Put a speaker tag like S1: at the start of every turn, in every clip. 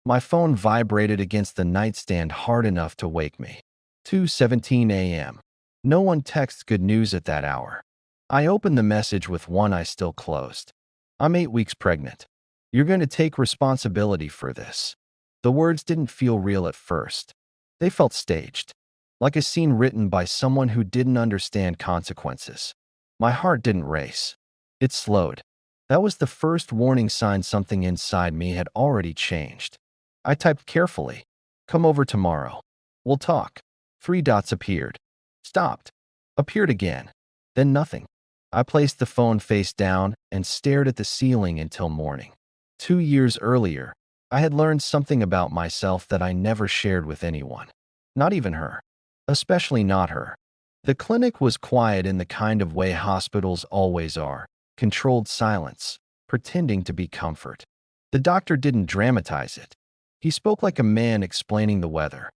S1: My phone vibrated against the nightstand hard enough to wake me. 2:17 a.m. No one texts good news at that hour. I opened the message with one eye still closed. I'm 8 weeks pregnant. You're going to take responsibility for this. The words didn't feel real at first. They felt staged, like a scene written by someone who didn't understand consequences. My heart didn't race. It slowed. That was the first warning sign something inside me had already changed. I typed carefully. Come over tomorrow. We'll talk. 3 dots appeared. Stopped. Appeared again. Then nothing. I placed the phone face down and stared at the ceiling until morning. 2 years earlier, I had learned something about myself that I never shared with anyone. Not even her. Especially not her. The clinic was quiet in the kind of way hospitals always are. Controlled silence, pretending to be comfort. The doctor didn't dramatize it. He spoke like a man explaining the weather.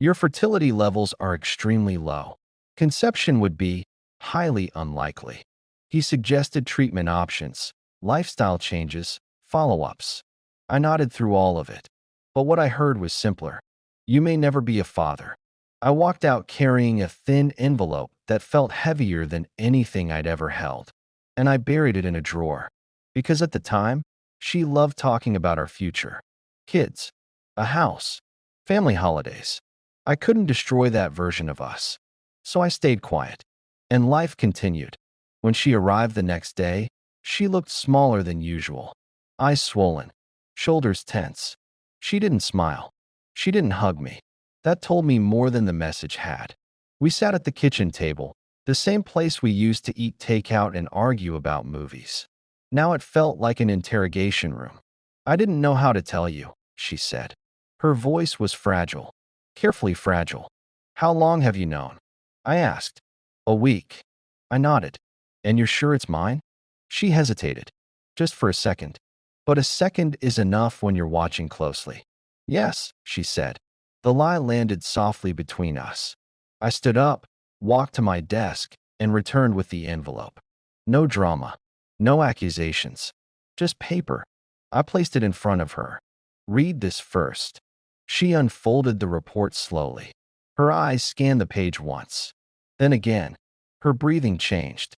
S1: Your fertility levels are extremely low. Conception would be highly unlikely. He suggested treatment options, lifestyle changes, follow-ups. I nodded through all of it. But what I heard was simpler. You may never be a father. I walked out carrying a thin envelope that felt heavier than anything I'd ever held. And I buried it in a drawer. Because at the time, she loved talking about our future. Kids, a house, family holidays. I couldn't destroy that version of us. So I stayed quiet. And life continued. When she arrived the next day, she looked smaller than usual. Eyes swollen, shoulders tense. She didn't smile. She didn't hug me. That told me more than the message had. We sat at the kitchen table, the same place we used to eat takeout and argue about movies. Now it felt like an interrogation room. I didn't know how to tell you, she said. Her voice was fragile, carefully fragile. How long have you known? I asked. A week. I nodded. And you're sure it's mine? She hesitated. Just for a second. But a second is enough when you're watching closely. Yes, she said. The lie landed softly between us. I stood up, walked to my desk, and returned with the envelope. No drama. No accusations. Just paper. I placed it in front of her. Read this first. She unfolded the report slowly. Her eyes scanned the page once. Then again. Her breathing changed.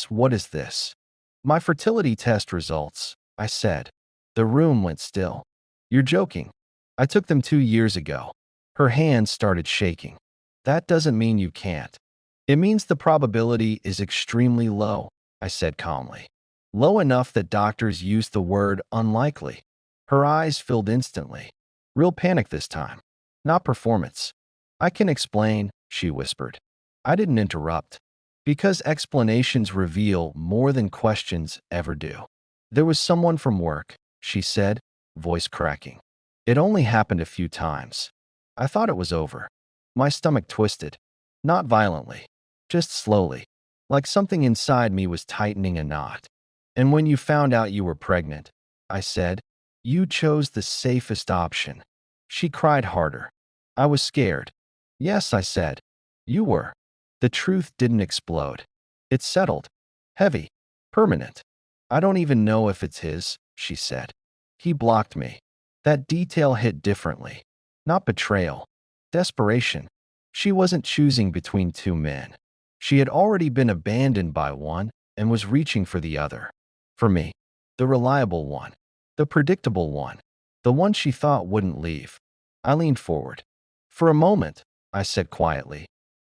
S1: What is this? My fertility test results, I said. The room went still. You're joking. I took them 2 years ago. Her hands started shaking. That doesn't mean you can't. It means the probability is extremely low, I said calmly. Low enough that doctors used the word unlikely. Her eyes filled instantly. Real panic this time. Not performance. I can explain, she whispered. I didn't interrupt. Because explanations reveal more than questions ever do. There was someone from work, she said, voice cracking. It only happened a few times. I thought it was over. My stomach twisted. Not violently. Just slowly. Like something inside me was tightening a knot. And when you found out you were pregnant, I said, you chose the safest option. She cried harder. I was scared. Yes, I said. You were. The truth didn't explode. It settled. Heavy. Permanent. I don't even know if it's his, she said. He blocked me. That detail hit differently. Not betrayal. Desperation. She wasn't choosing between two men. She had already been abandoned by one and was reaching for the other. For me. The reliable one. The predictable one. The one she thought wouldn't leave. I leaned forward. For a moment, I said quietly,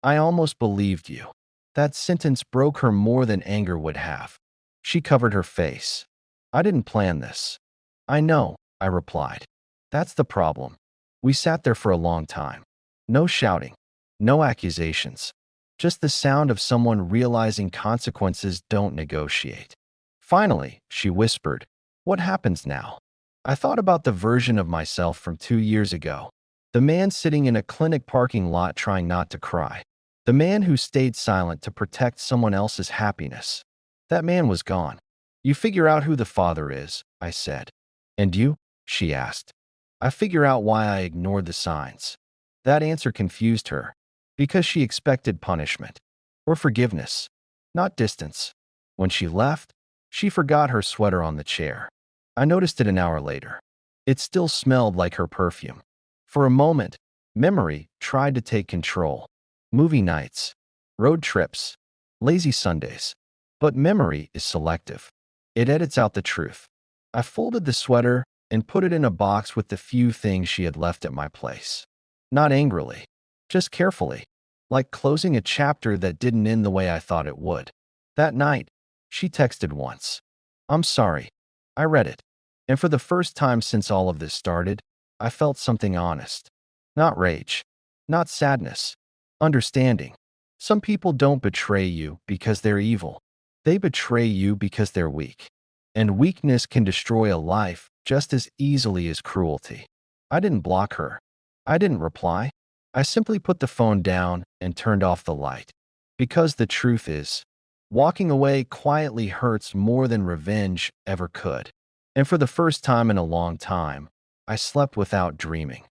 S1: I almost believed you. That sentence broke her more than anger would have. She covered her face. I didn't plan this. I know, I replied. That's the problem. We sat there for a long time. No shouting. No accusations. Just the sound of someone realizing consequences don't negotiate. Finally, she whispered, what happens now? I thought about the version of myself from 2 years ago. The man sitting in a clinic parking lot trying not to cry. The man who stayed silent to protect someone else's happiness. That man was gone. You figure out who the father is, I said. And you? She asked. I figure out why I ignored the signs. That answer confused her. Because she expected punishment. Or forgiveness. Not distance. When she left, she forgot her sweater on the chair. I noticed it an hour later. It still smelled like her perfume. For a moment, memory tried to take control. Movie nights, road trips, lazy Sundays. But memory is selective. It edits out the truth. I folded the sweater and put it in a box with the few things she had left at my place. Not angrily, just carefully, like closing a chapter that didn't end the way I thought it would. That night, she texted once. "I'm sorry." I read it. And for the first time since all of this started, I felt something honest. Not rage, not sadness, understanding. Some people don't betray you because they're evil. They betray you because they're weak. And weakness can destroy a life just as easily as cruelty. I didn't block her. I didn't reply. I simply put the phone down and turned off the light. Because the truth is, walking away quietly hurts more than revenge ever could. And for the first time in a long time, I slept without dreaming.